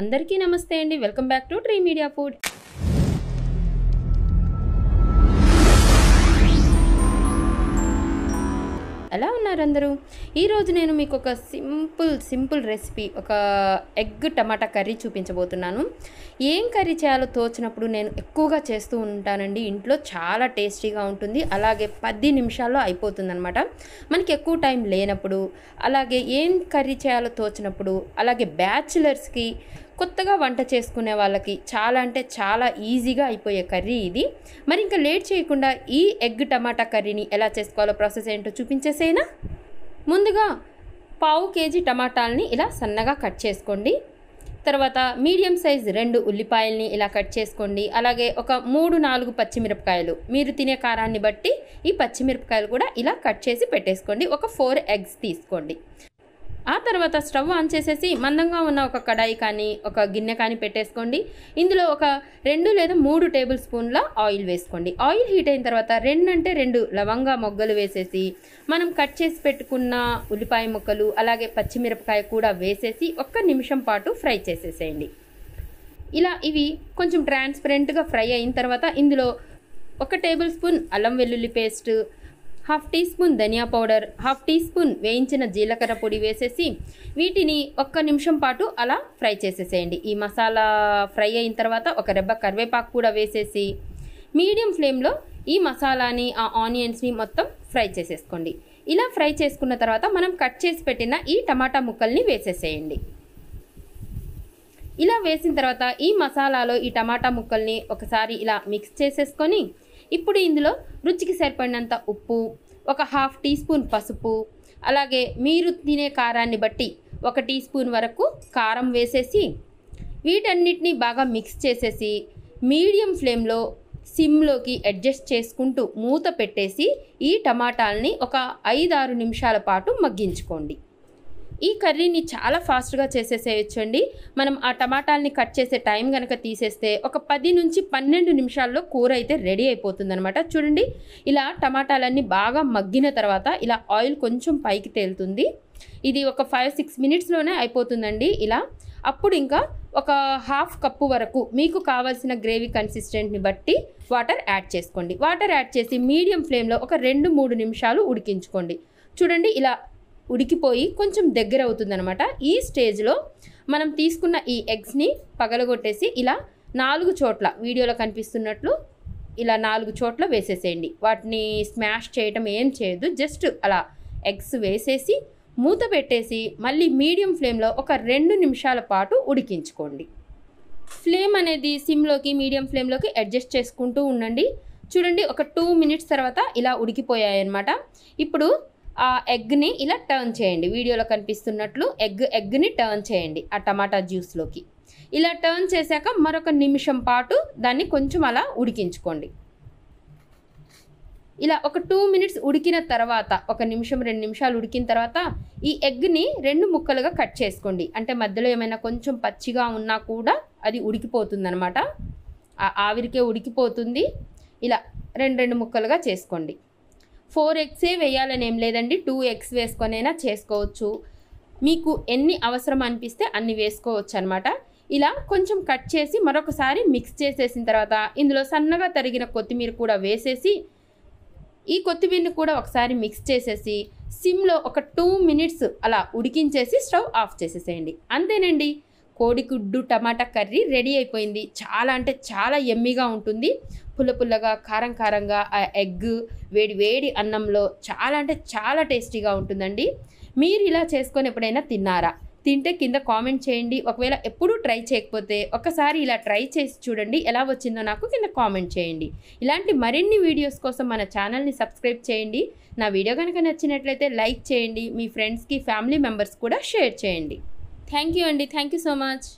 అందరికీ నమస్తే అండి. Welcome back to tree media food. ఎలా ఉన్నారు అందరూ? ఈరోజు నేను మీకు ఒక సింపుల్ రెసిపీ, ఒక ఎగ్ టమాటా కర్రీ చూపించబోతున్నాను. ఏం కర్రీ చేయాలో తోచినప్పుడు నేను ఎక్కువగా చేస్తూ ఉంటానండి. ఇంట్లో చాలా టేస్టీగా ఉంటుంది, అలాగే 10 నిమిషాల్లో అయిపోతుంది అనమాట. మనకి ఎక్కువ టైం లేనప్పుడు, అలాగే ఏం కర్రీ చేయాలో తోచినప్పుడు, అలాగే బ్యాచులర్స్కి, కొత్తగా వంట చేసుకునే వాళ్ళకి చాలా అంటే చాలా ఈజీగా అయిపోయే కర్రీ ఇది. మరి ఇంకా లేట్ చేయకుండా ఈ ఎగ్ టమాటా కర్రీని ఎలా చేసుకోవాలో ప్రాసెస్ ఏంటో చూపించేసేనా. ముందుగా 1/2 కేజీ టమాటాలని ఇలా సన్నగా కట్ చేసుకోండి. తర్వాత మీడియం సైజ్ 2 ఉల్లిపాయల్ని ఇలా కట్ చేసుకోండి. అలాగే ఒక 3-4 పచ్చిమిరపకాయలు, మీరు తినే కారాన్ని బట్టి ఈ పచ్చిమిరపకాయలు కూడా ఇలా కట్ చేసి పెట్టేసుకోండి. ఒక 4 ఎగ్స్ తీసుకోండి. ఆ తర్వాత స్టవ్ ఆన్ చేసేసి మందంగా ఉన్న ఒక కడాయి కానీ ఒక గిన్నె కానీ పెట్టేసుకోండి. ఇందులో ఒక 2 లేదా 3 టేబుల్ స్పూన్ల ఆయిల్ వేసుకోండి. ఆయిల్ హీట్ అయిన తర్వాత 2 లవంగా మొగ్గలు వేసేసి మనం కట్ చేసి పెట్టుకున్న ఉల్లిపాయ ముక్కలు అలాగే పచ్చిమిరపకాయ కూడా వేసేసి 1 నిమిషం పాటు ఫ్రై చేసేసేయండి. ఇలా ఇవి కొంచెం ట్రాన్స్పరెంట్గా ఫ్రై అయిన తర్వాత ఇందులో 1 టేబుల్ స్పూన్ అల్లం వెల్లుల్లి పేస్ట్, 1/2 టీ స్పూన్ ధనియా పౌడర్, 1/2 టీ స్పూన్ వేయించిన జీలకర్ర పొడి వేసేసి వీటిని 1 నిమిషం పాటు అలా ఫ్రై చేసేసేయండి. ఈ మసాలా ఫ్రై అయిన తర్వాత ఒక రెబ్బ కరివేపాకు కూడా వేసేసి మీడియం ఫ్లేమ్లో ఈ మసాలాని ఆ ఆనియన్స్ని మొత్తం ఫ్రై చేసేసుకోండి. ఇలా ఫ్రై చేసుకున్న తర్వాత మనం కట్ చేసి పెట్టిన ఈ టమాటా ముక్కల్ని వేసేసేయండి. ఇలా వేసిన తర్వాత ఈ మసాలాలో ఈ టమాటా ముక్కల్ని ఒకసారి ఇలా మిక్స్ చేసేసుకొని ఇప్పుడు ఇందులో రుచికి సరిపడినంత ఉప్పు, ఒక 1/2 టీ స్పూన్ పసుపు, అలాగే మీరు తినే కారాన్ని బట్టి 1 టీ స్పూన్ వరకు కారం వేసేసి వీటన్నిటిని బాగా మిక్స్ చేసేసి మీడియం ఫ్లేమ్లో సిమ్లోకి అడ్జస్ట్ చేసుకుంటూ మూత పెట్టేసి ఈ టమాటాలని ఒక 5-6 నిమిషాల పాటు మగ్గించుకోండి. ఈ కర్రీని చాలా ఫాస్ట్గా చేసేసేయచ్చండి. మనం ఆ టమాటాలని కట్ చేసే టైం కనుక తీసేస్తే ఒక 10-12 నిమిషాల్లో కూర అయితే రెడీ అయిపోతుంది అనమాట. చూడండి, ఇలా టమాటాలన్నీ బాగా మగ్గిన తర్వాత ఇలా ఆయిల్ కొంచెం పైకి తేలుతుంది. ఇది ఒక 5-6 మినిట్స్లోనే అయిపోతుందండి. ఇలా అప్పుడు ఇంకా ఒక 1/2 కప్పు వరకు మీకు కావాల్సిన గ్రేవీ కన్సిస్టెంట్ని బట్టి వాటర్ యాడ్ చేసుకోండి. వాటర్ యాడ్ చేసి మీడియం ఫ్లేమ్లో ఒక 2-3 నిమిషాలు ఉడికించుకోండి. చూడండి, ఇలా ఉడికిపోయి కొంచెం దగ్గర అవుతుందనమాట. ఈ స్టేజ్లో మనం తీసుకున్న ఈ ఎగ్స్ని పగలగొట్టేసి ఇలా 4 చోట్ల వీడియోలో కనిపిస్తున్నట్లు ఇలా 4 చోట్ల వేసేసేయండి. వాటిని స్మాష్ చేయటం ఏం చేయొద్దు, జస్ట్ అలా ఎగ్స్ వేసేసి మూత పెట్టేసి మళ్ళీ మీడియం ఫ్లేమ్లో ఒక 2 నిమిషాల పాటు ఉడికించుకోండి. ఫ్లేమ్ అనేది సిమ్లోకి మీడియం ఫ్లేమ్లోకి అడ్జస్ట్ చేసుకుంటూ ఉండండి. చూడండి, ఒక 2 మినిట్స్ తర్వాత ఇలా ఉడికిపోయాయి అన్నమాట. ఇప్పుడు ఆ ఎగ్ని ఇలా టర్న్ చేయండి. వీడియోలో కనిపిస్తున్నట్లు ఎగ్ని టర్న్ చేయండి ఆ టమాటా జ్యూస్లోకి. ఇలా టర్న్ చేశాక మరొక నిమిషం పాటు దాన్ని కొంచెం అలా ఉడికించుకోండి. ఇలా ఒక 2 మినిట్స్ ఉడికిన తర్వాత 1 నిమిషం 2 నిమిషాలు ఉడికిన తర్వాత ఈ ఎగ్ని 2 ముక్కలుగా కట్ చేసుకోండి. అంటే మధ్యలో ఏమైనా కొంచెం పచ్చిగా ఉన్నా కూడా అది ఉడికిపోతుంది అనమాట. ఆ ఆవిరికే ఉడికిపోతుంది. ఇలా 2 ముక్కలుగా చేసుకోండి. 4 ఎగ్సే వేయాలని ఏం లేదండి, 2 ఎగ్స్ వేసుకొనైనా చేసుకోవచ్చు. మీకు ఎన్ని అవసరం అనిపిస్తే అన్ని వేసుకోవచ్చు అనమాట. ఇలా కొంచెం కట్ చేసి మరొకసారి మిక్స్ చేసేసిన తర్వాత ఇందులో సన్నగా తరిగిన కొత్తిమీర కూడా వేసేసి ఈ కొత్తిమీరని కూడా ఒకసారి మిక్స్ చేసేసి సిమ్లో ఒక 2 మినిట్స్ అలా ఉడికించేసి స్టవ్ ఆఫ్ చేసేసేయండి. అంతేనండి, కోడిగుడ్డు టమాటా కర్రీ రెడీ అయిపోయింది. చాలా అంటే చాలా యమ్మీగా ఉంటుంది. పుల్లగా కారంగా ఆ ఎగ్ వేడి అన్నంలో చాలా అంటే చాలా టేస్టీగా ఉంటుందండి. మీరు ఇలా చేసుకొని ఎప్పుడైనా తిన్నారా? తింటే కింద కామెంట్ చేయండి. ఒకవేళ ఎప్పుడూ ట్రై చేయకపోతే ఒకసారి ఇలా ట్రై చేసి చూడండి, ఎలా వచ్చిందో నాకు కింద కామెంట్ చేయండి. ఇలాంటి మరిన్ని వీడియోస్ కోసం మన ఛానల్ని సబ్స్క్రైబ్ చేయండి. నా వీడియో కనుక నచ్చినట్లయితే లైక్ చేయండి. మీ ఫ్రెండ్స్కి ఫ్యామిలీ మెంబర్స్ కూడా షేర్ చేయండి. థ్యాంక్ యూ అండి. Thank you so much.